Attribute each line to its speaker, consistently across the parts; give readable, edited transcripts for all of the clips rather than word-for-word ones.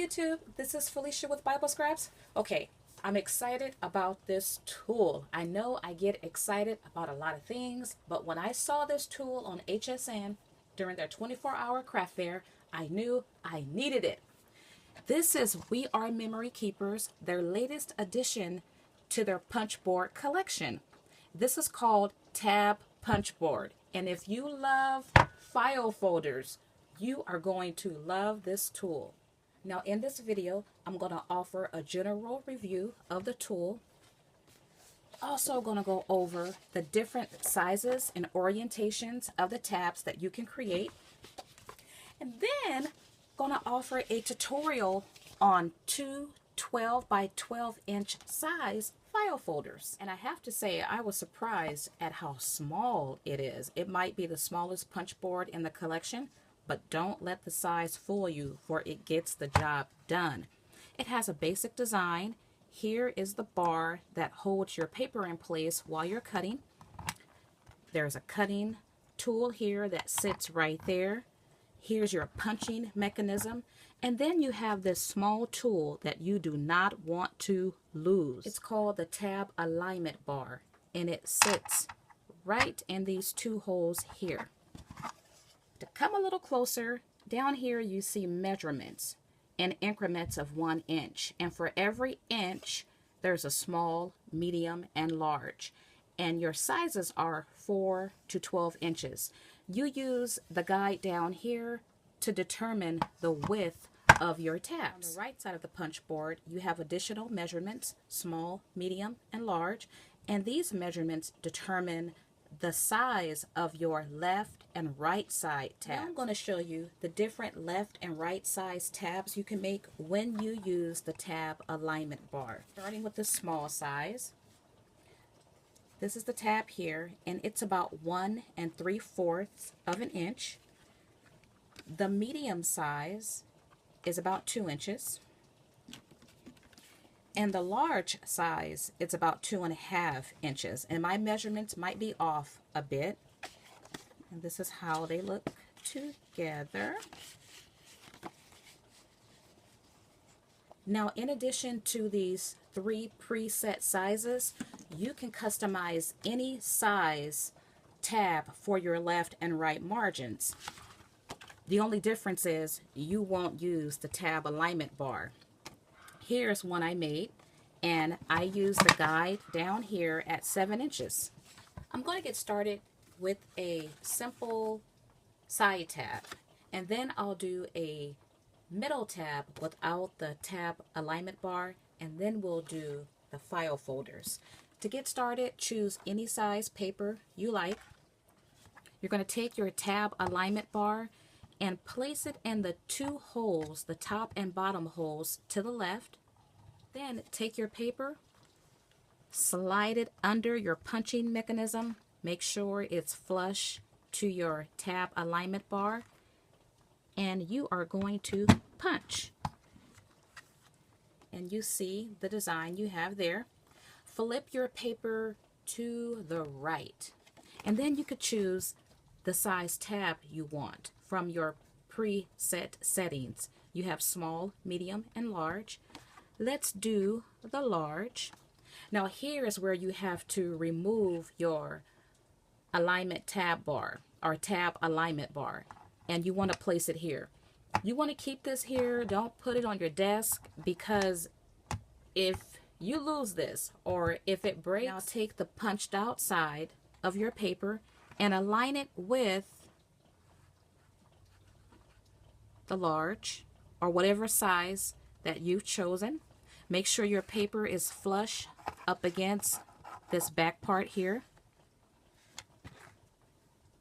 Speaker 1: YouTube, this is Felicia with Bible Scraps. Okay, I'm excited about this tool. I know I get excited about a lot of things, but when I saw this tool on HSN during their 24-hour craft fair, I knew I needed it. This is We Are Memory Keepers, their latest addition to their punch board collection. This is called Tab Punch Board, and if you love file folders, you are going to love this tool. Now in this video, I'm going to offer a general review of the tool. Also going to go over the different sizes and orientations of the tabs that you can create. And then going to offer a tutorial on two 12 by 12 inch size file folders. And I have to say, I was surprised at how small it is. It might be the smallest punch board in the collection, but don't let the size fool you, for it gets the job done. It has a basic design. Here is the bar that holds your paper in place while you're cutting. There's a cutting tool here that sits right there. Here's your punching mechanism. And then you have this small tool that you do not want to lose. It's called the tab alignment bar, and it sits right in these two holes here. To come a little closer, down here you see measurements in increments of 1 inch. And for every inch, there's a small, medium, and large. And your sizes are 4 to 12 inches. You use the guide down here to determine the width of your tabs. On the right side of the punch board, you have additional measurements, small, medium, and large. And these measurements determine the size of your left and right side tabs. Now I'm going to show you the different left and right size tabs you can make when you use the tab alignment bar. Starting with the small size. This is the tab here, and it's about 1 3/4 of an inch. The medium size is about 2 inches. And the large size, it's about 2.5 inches. And my measurements might be off a bit. And this is how they look together. Now, in addition to these 3 preset sizes, you can customize any size tab for your left and right margins. The only difference is you won't use the tab alignment bar. Here's one I made, and I use the guide down here at 7 inches. I'm going to get started with a simple side tab, and then I'll do a middle tab without the tab alignment bar, and then we'll do the file folders. To get started, choose any size paper you like. You're going to take your tab alignment bar and place it in the 2 holes, the top and bottom holes to the left. Then take your paper, slide it under your punching mechanism. Make sure it's flush to your tab alignment bar, and you are going to punch. And you see the design you have there. Flip your paper to the right, and then you could choose the size tab you want from your preset settings. You have small, medium, and large. Let's do the large. Now here is where you have to remove your alignment tab bar or tab alignment bar, and you want to place it here. You want to keep this here. Don't put it on your desk, because if you lose this or if it breaks, now take the punched out side of your paper and align it with the large or whatever size that you've chosen. Make sure your paper is flush up against this back part here,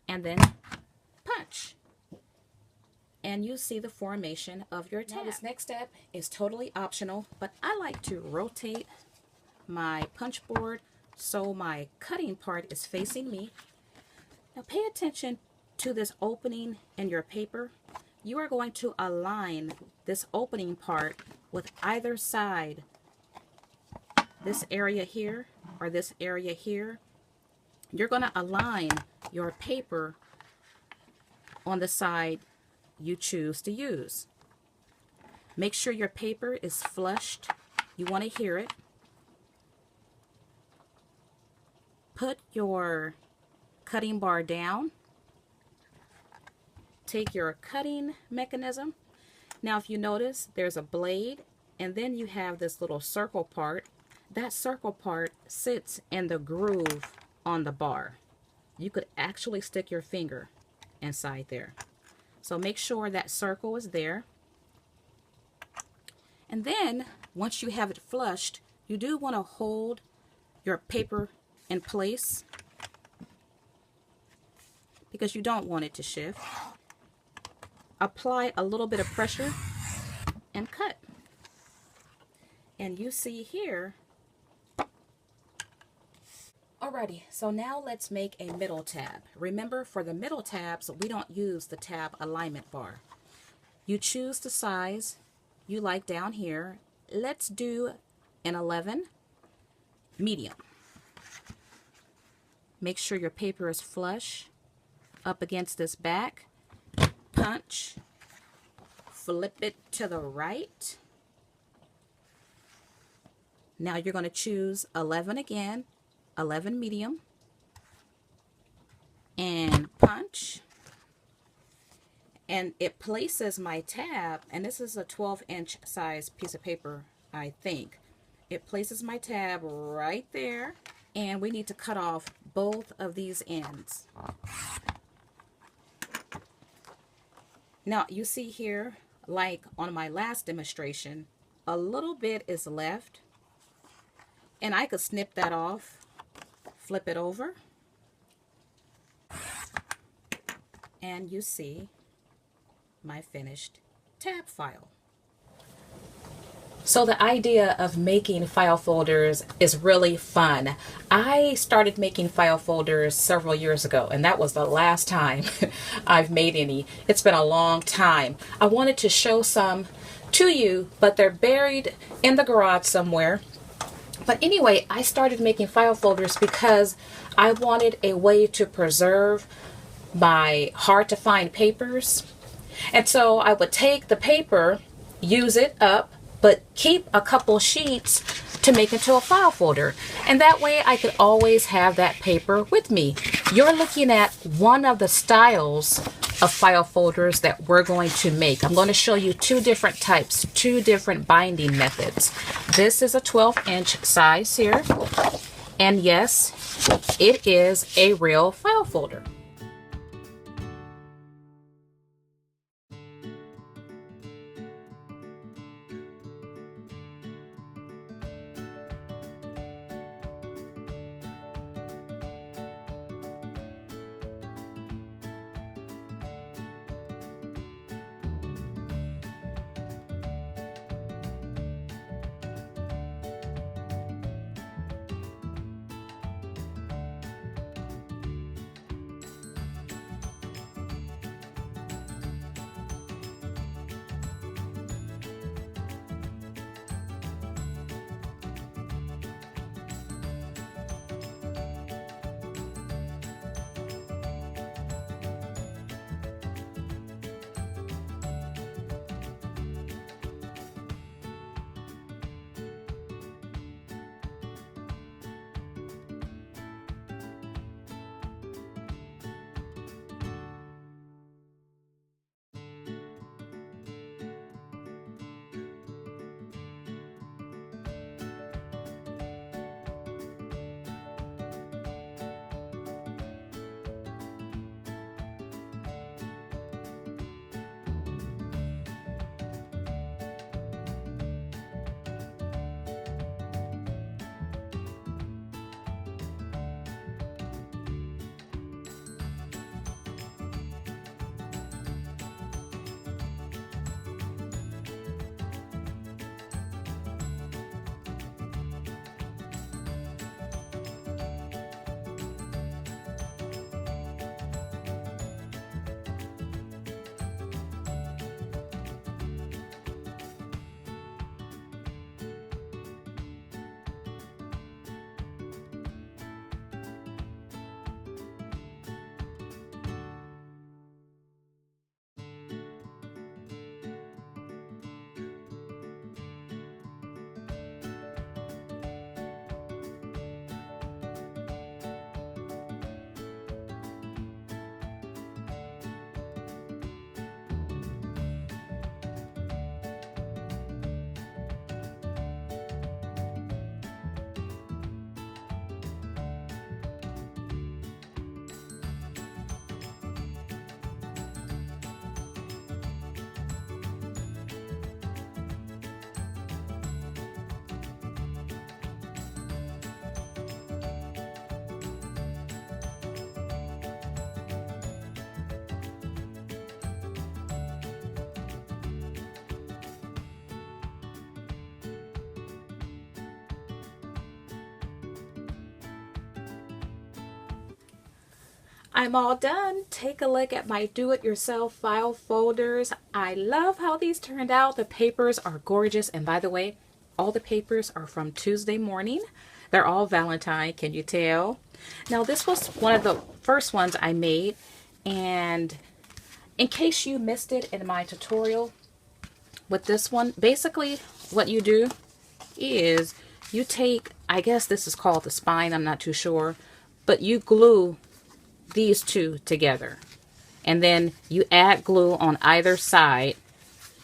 Speaker 1: and then punch. And you see the formation of your tab. Now, this next step is totally optional, but I like to rotate my punch board so my cutting part is facing me. Now pay attention to this opening in your paper. You are going to align this opening part with either side, this area here or this area here. You're going to align your paper on the side you choose to use. Make sure your paper is flushed. You want to hear it. Put your cutting bar down. Take your cutting mechanism. Now if you notice, there's a blade and then you have this little circle part. That circle part sits in the groove on the bar. You could actually stick your finger inside there. So make sure that circle is there. And then once you have it flushed, you do want to hold your paper in place because you don't want it to shift. Apply a little bit of pressure and cut. And you see here. Alrighty, so now let's make a middle tab. Remember, for the middle tabs, we don't use the tab alignment bar. You choose the size you like down here. Let's do an 11 medium. Make sure your paper is flush up against this back. Punch, flip it to the right. Now you're going to choose 11 again, 11 medium, and punch. And it places my tab, and this is a 12-inch size piece of paper, I think. It places my tab right there, and we need to cut off both of these ends. Now you see here, like on my last demonstration, a little bit is left, and I could snip that off, flip it over, and you see my finished tab file. So the idea of making file folders is really fun. I started making file folders several years ago, and that was the last time I've made any. It's been a long time. I wanted to show some to you, but they're buried in the garage somewhere. But anyway, I started making file folders because I wanted a way to preserve my hard to find papers. And so I would take the paper, use it up, but keep a couple sheets to make into a file folder. And that way I could always have that paper with me. You're looking at one of the styles of file folders that we're going to make. I'm going to show you two different types, two different binding methods. This is a 12-inch size here. And yes, it is a real file folder. I'm all done. Take a look at my do-it-yourself file folders. I love how these turned out. The papers are gorgeous. And by the way, all the papers are from Tuesday morning. They're all Valentine, can you tell? Now, this was one of the first ones I made. And in case you missed it in my tutorial with this one, basically what you do is you take, I guess this is called the spine, I'm not too sure, but you glue these two together, and then you add glue on either side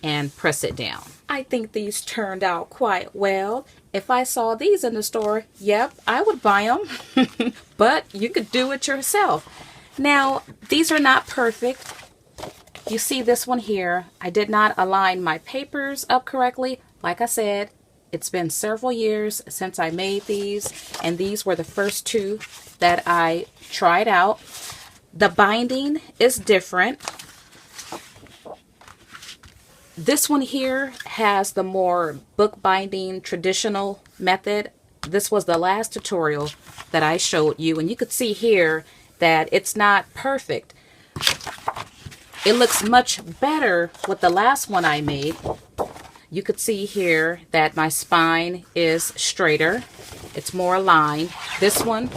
Speaker 1: and press it down. I think these turned out quite well. If I saw these in the store, yep, I would buy them. But you could do it yourself. Now, these are not perfect. You see this one here, I did not align my papers up correctly. Like I said, it's been several years since I made these, and these were the first two that I tried out. The binding is different. This one here has the more bookbinding traditional method. This was the last tutorial that I showed you, and you could see here that it's not perfect. It looks much better with the last one I made. You could see here that my spine is straighter. It's more aligned. This one,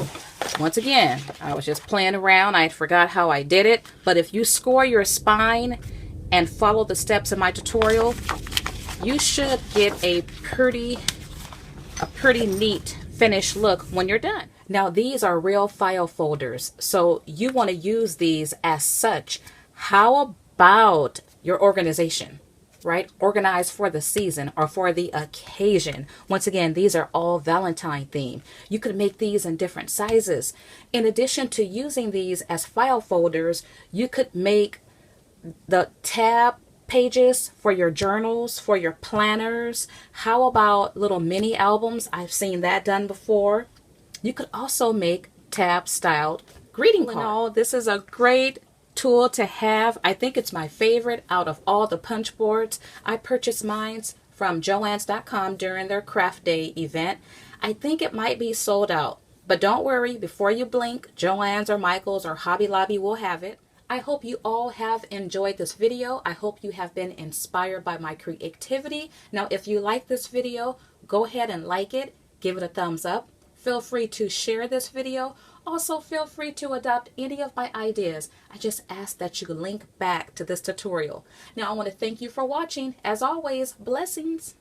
Speaker 1: once again, I was just playing around. I forgot how I did it. But if you score your spine and follow the steps in my tutorial, you should get a pretty neat finished look when you're done. Now, these are real file folders, so you want to use these as such. How about your organization, right? Organize for the season or for the occasion. Once again, these are all Valentine themed. You could make these in different sizes. In addition to using these as file folders, you could make the tab pages for your journals, for your planners. How about little mini albums? I've seen that done before. You could also make tab styled greeting cards. This is a great tool to have. I think it's my favorite out of all the punch boards. I purchased mine from Joann's.com during their craft day event. I think it might be sold out, but don't worry, before you blink, Joann's or Michael's or Hobby Lobby will have it. I hope you all have enjoyed this video. I hope you have been inspired by my creativity. Now, if you like this video, go ahead and like it, give it a thumbs up. Feel free to share this video. Also, feel free to adopt any of my ideas. I just ask that you link back to this tutorial. Now, I want to thank you for watching. As always, blessings.